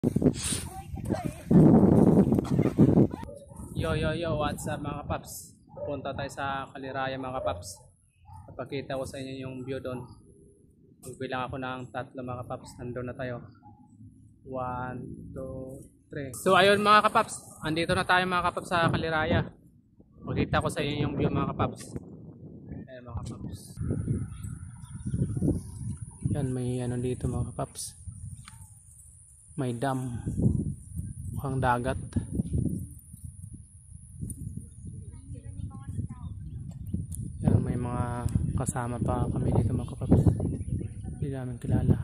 Yo, what's up mga kapaps? Punta tayo sa Kaliraya mga kapaps. Papakita ko sa inyo yung view doon. Magbilang ako ng 3 mga kapaps. Nandun na tayo. 1, 2, 3. So ayun mga kapaps, andito na tayo mga kapaps sa Kaliraya. Pakita ko sa inyo yung view mga kapaps. Ayan mga kapaps. Yan, may ano dito mga kapaps. May dam. Mukhang dagat. Yan, may mga kasama pa kami dito mga kapaps. Hindi namin kilala.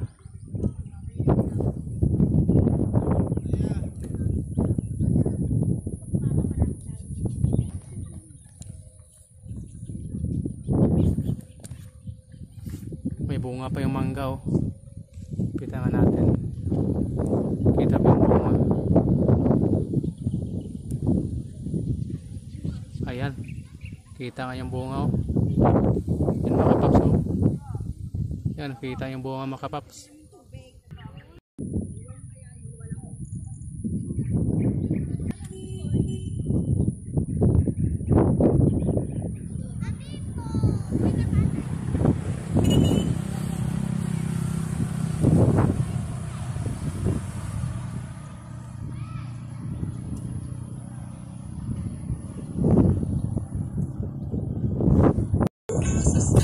May bunga pa yung mangga oh. Kita nga natin. Kita pa yung bunga. Ayan. Kita nga yung bunga oh. Yan mga kapaps oh. Yan, kita yung bunga mga kapaps.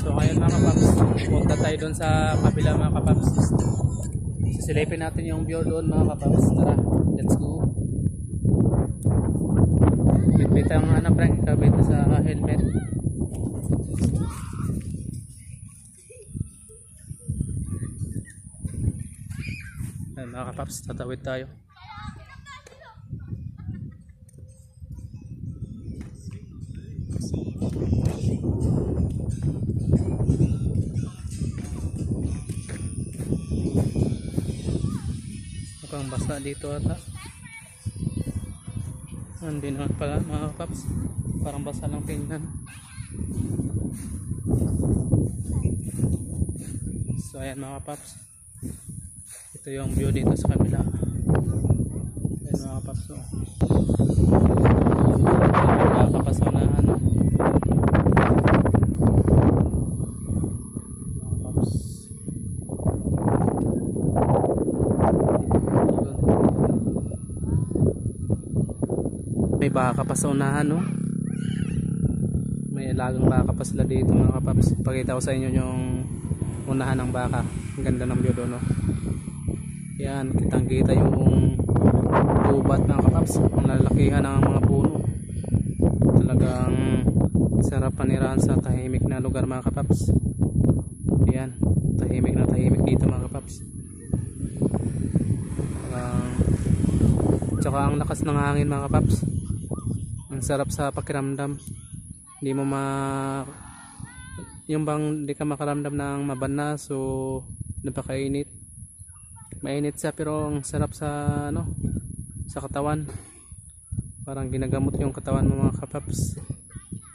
So ngayon mga kapaps, punta tayo doon sa kabila mga kapaps. Sisilipin natin yung view doon mga kapaps. Tara, let's go. Bitbit ang Frank, kabit sa helmet. Ayan mga kapaps, tatawid tayo. Mukhang basa dito ata. Hindi naman pala mga kapaps. Parang basa lang tingnan. So ayan mga kapaps. Ito yung view dito sa kabila. Ayan mga kapaps. So, nakakapasaw na ano. May baka pa sa unahan no? May alagang baka pa sila dito mga kapaps. Pakita ko sa inyo yung unahan ng baka. Ang ganda ng view doon no? Yan, kitang kita yung ubat mga kapaps. Ang lalakihan ng mga puno. Talagang sarap panirahan sa tahimik na lugar mga kapaps. Yan, tahimik na tahimik dito mga kapaps. Tsaka ang lakas ng hangin mga kapaps. Ang sarap sa pakiramdam. Hindi mo yung bang di ka makaramdam ng mabanas o napakainit. Mainit siya pero ang sarap sa ano, sa katawan. Parang ginagamot yung katawan mo mga kapaps.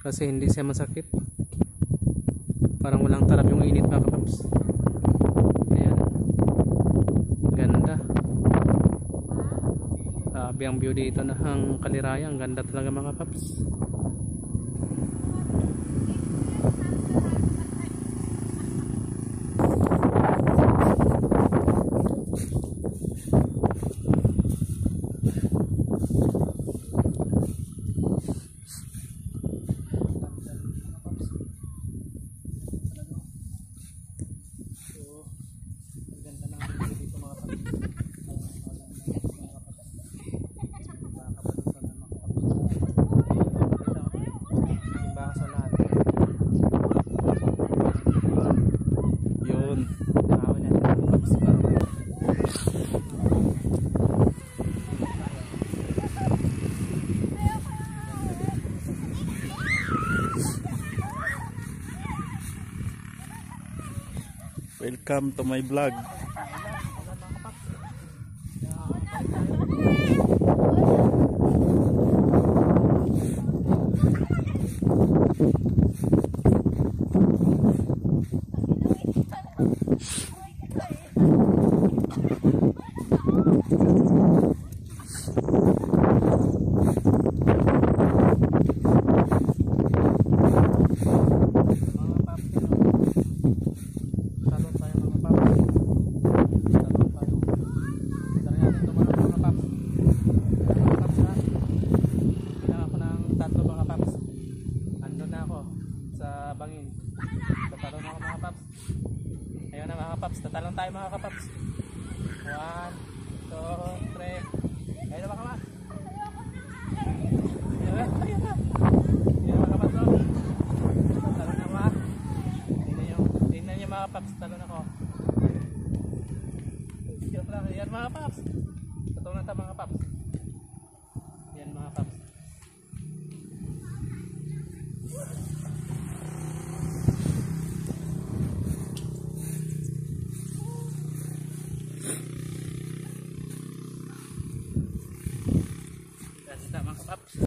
Kasi hindi siya masakit. Parang walang tarap yung init mga kapaps. Ayan. Ganda. Ang view dito ng Kaliraya, ang ganda talaga mga paps. Welcome to my vlog. Ito mga paps. Mga paps ha. Bilang ako ng 3 mga paps. Andun na ako sa bangin. Tatalon ako mga paps. Ayun na mga paps. Tatalon tayo mga kapaps. 1, 2, 3. Ayun na mga kapaps. Ayun na. Ayun mga kapaps. Tatalon na mga. Tingnan nyo mga paps. Talon ako. Yan mga paps. Totoo na mga paps. Yan mga paps. Yan mga paps.